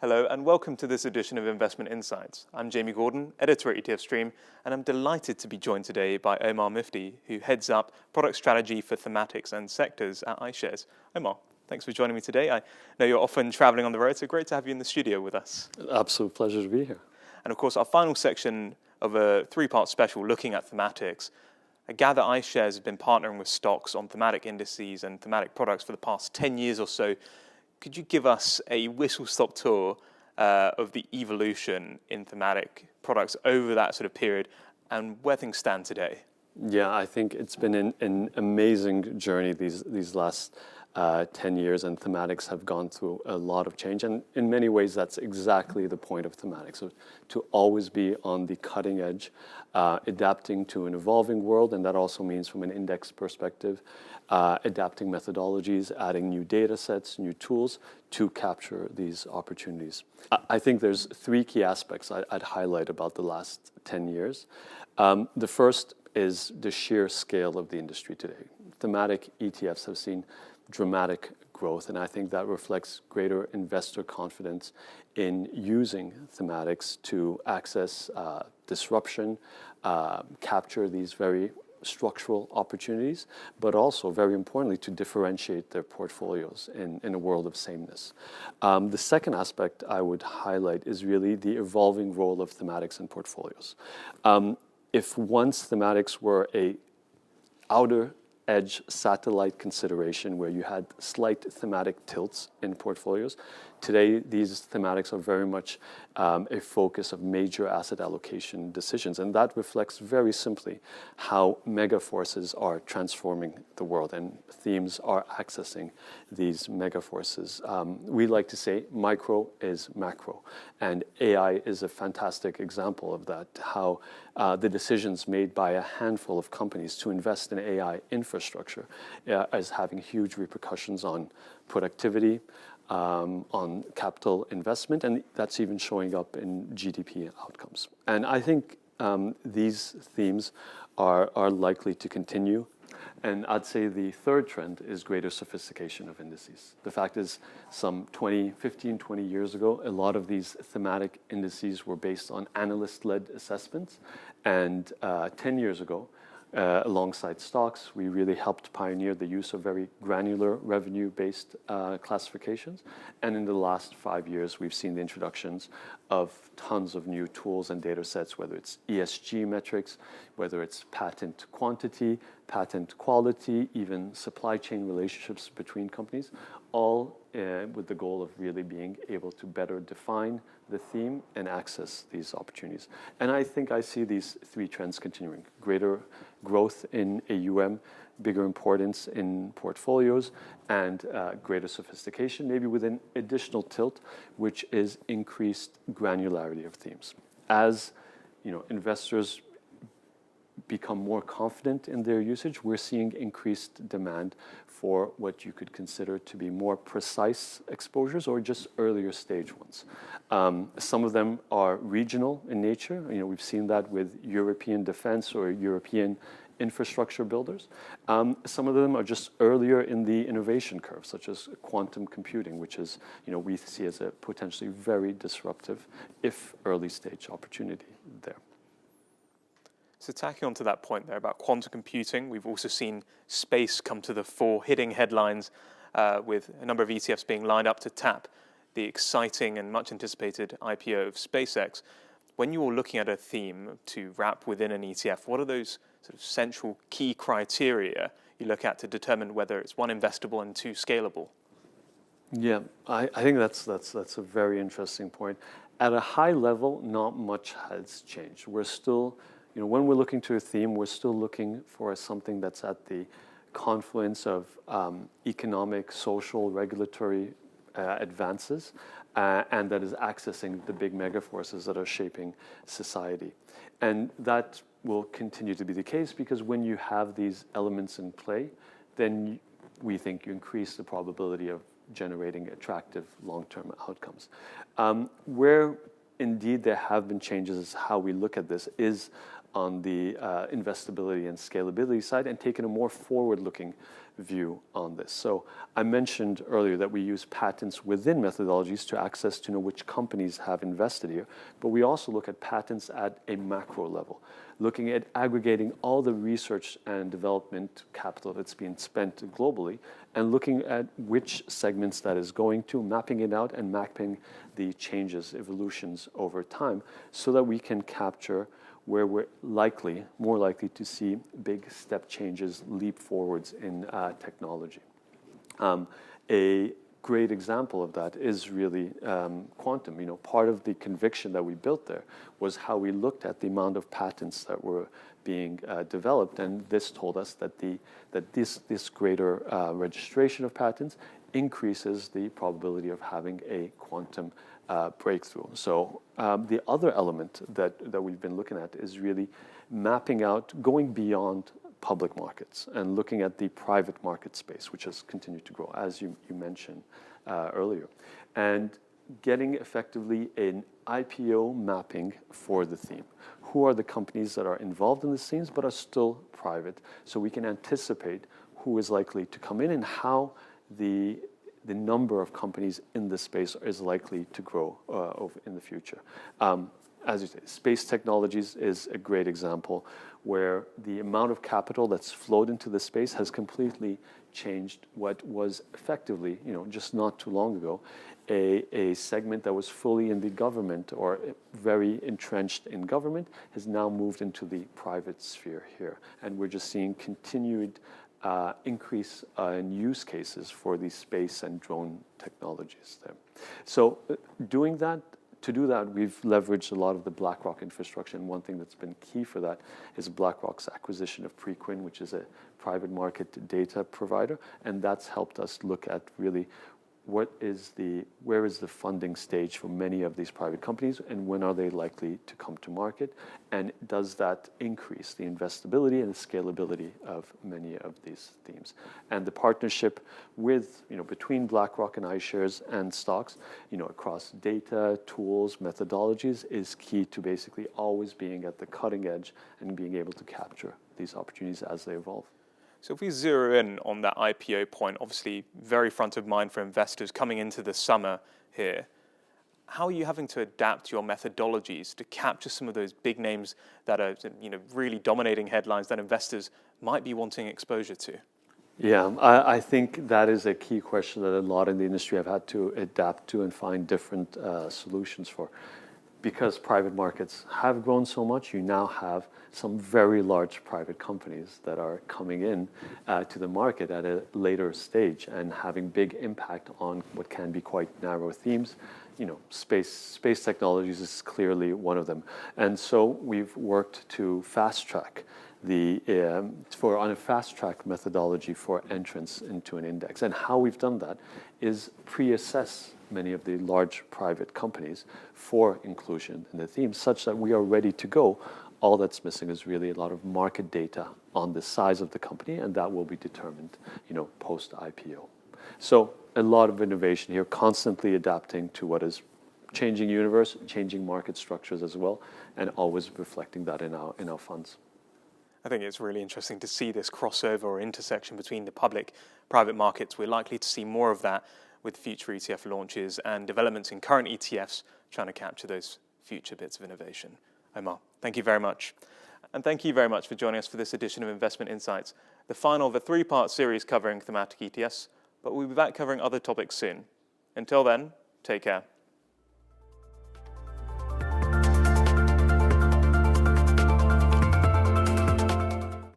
Hello and welcome to this edition of Investment Insights. I'm Jamie Gordon, editor at ETF Stream, and I'm delighted to be joined today by Omar Moufti, who heads up product strategy for thematics and sectors at iShares. Omar, thanks for joining me today. I know you're often traveling on the road, so great to have you in the studio with us. Absolute pleasure to be here. And of course, our final section of a three-part special looking at thematics. I gather iShares has been partnering with stocks on thematic indices and thematic products for the past 10 years or so. Could you give us a whistle-stop tour of the evolution in thematic products over that sort of period and where things stand today? Yeah, I think it's been an amazing journey these last 10 years, and thematics have gone through a lot of change. And in many ways, that's exactly the point of thematics, so to always be on the cutting edge, adapting to an evolving world. And that also means from an index perspective, adapting methodologies, adding new data sets, new tools to capture these opportunities. I think there's three key aspects I'd highlight about the last 10 years. The first is the sheer scale of the industry today. Thematic ETFs have seen dramatic growth, and I think that reflects greater investor confidence in using thematics to access disruption, capture these very structural opportunities, but also, very importantly, to differentiate their portfolios in a world of sameness. The second aspect I would highlight is really the evolving role of thematics in portfolios. If once thematics were a outer edge satellite consideration where you had slight thematic tilts in portfolios, today these thematics are very much a focus of major asset allocation decisions. And that reflects very simply how mega forces are transforming the world, and themes are accessing these mega forces. We like to say micro is macro, and AI is a fantastic example of that, how the decisions made by a handful of companies to invest in AI infrastructure is having huge repercussions on productivity, on capital investment, and that's even showing up in GDP outcomes. And I think these themes are likely to continue. And I'd say the third trend is greater sophistication of indices. The fact is, some 15, 20 years ago, a lot of these thematic indices were based on analyst-led assessments. And 10 years ago, alongside stocks, we really helped pioneer the use of very granular revenue-based classifications. And in the last 5 years, we've seen the introductions of tons of new tools and data sets, whether it's ESG metrics, whether it's patent quantity, patent quality, even supply chain relationships between companies, all with the goal of really being able to better define the theme and access these opportunities. And I think I see these three trends continuing: greater growth in AUM, bigger importance in portfolios, and greater sophistication, maybe with an additional tilt, which is increased granularity of themes. As investors become more confident in their usage, we're seeing increased demand for what you could consider to be more precise exposures or just earlier stage ones. Some of them are regional in nature. We've seen that with European defense or European infrastructure builders. Some of them are just earlier in the innovation curve, such as quantum computing, which is, we see as a potentially very disruptive, if early stage opportunity there. So tacking onto that point there about quantum computing, we've also seen space come to the fore, hitting headlines with a number of ETFs being lined up to tap the exciting and much anticipated IPO of SpaceX. When you're looking at a theme to wrap within an ETF, what are those sort of central key criteria you look at to determine whether it's one, investable, and two, scalable? Yeah, I think that's a very interesting point. At a high level, not much has changed. We're still, when we're looking to a theme, we're still looking for something that's at the confluence of economic, social, regulatory advances, and that is accessing the big mega forces that are shaping society. And that will continue to be the case, because when you have these elements in play, then we think you increase the probability of generating attractive long-term outcomes. Where indeed there have been changes is how we look at this is on the investability and scalability side, and taking a more forward-looking view on this. So I mentioned earlier that we use patents within methodologies to access to know which companies have invested here, but we also look at patents at a macro level, looking at aggregating all the research and development capital that's being spent globally and looking at which segments that is going to, mapping it out and mapping the changes, evolutions over time so that we can capture where we're more likely to see big step changes, leap forwards in technology. A great example of that is really quantum. You know, part of the conviction that we built there was how we looked at the amount of patents that were being developed, and this told us that this greater registration of patents increases the probability of having a quantum breakthrough. So the other element that we've been looking at is really mapping out, going beyond public markets and looking at the private market space, which has continued to grow, as you mentioned earlier, and getting effectively an IPO mapping for the theme. Who are the companies that are involved in the themes but are still private, so we can anticipate who is likely to come in and how the number of companies in this space is likely to grow in the future. As you say, space technologies is a great example where the amount of capital that's flowed into the space has completely changed what was effectively, just not too long ago, a segment that was fully in the government or very entrenched in government has now moved into the private sphere here. And we're just seeing continued increase in use cases for these space and drone technologies there. So to do that, we've leveraged a lot of the BlackRock infrastructure, and one thing that's been key for that is BlackRock's acquisition of Preqin, which is a private market data provider, and that's helped us look at really where is the funding stage for many of these private companies and when are they likely to come to market, and does that increase the investability and the scalability of many of these themes. And the partnership with, between BlackRock and iShares and stocks, across data, tools, methodologies is key to basically always being at the cutting edge and being able to capture these opportunities as they evolve. So if we zero in on that IPO point, obviously very front of mind for investors coming into the summer here, how are you having to adapt your methodologies to capture some of those big names that are really dominating headlines that investors might be wanting exposure to? Yeah, I think that is a key question that a lot in the industry have had to adapt to and find different solutions for. Because private markets have grown so much, you now have some very large private companies that are coming in to the market at a later stage and having big impact on what can be quite narrow themes. Space technologies is clearly one of them. And so we've worked to fast track on a fast track methodology for entrance into an index. And how we've done that is pre-assess many of the large private companies for inclusion in the theme such that we are ready to go. All that's missing is really a lot of market data on the size of the company, and that will be determined, post IPO. So a lot of innovation here, constantly adapting to what is changing universe, changing market structures as well, and always reflecting that in our funds. I think it's really interesting to see this crossover or intersection between the public-private markets. We're likely to see more of that with future ETF launches and developments in current ETFs trying to capture those future bits of innovation. Omar, thank you very much. And thank you very much for joining us for this edition of Investment Insights, the final of a three-part series covering thematic ETFs, but we'll be back covering other topics soon. Until then, take care.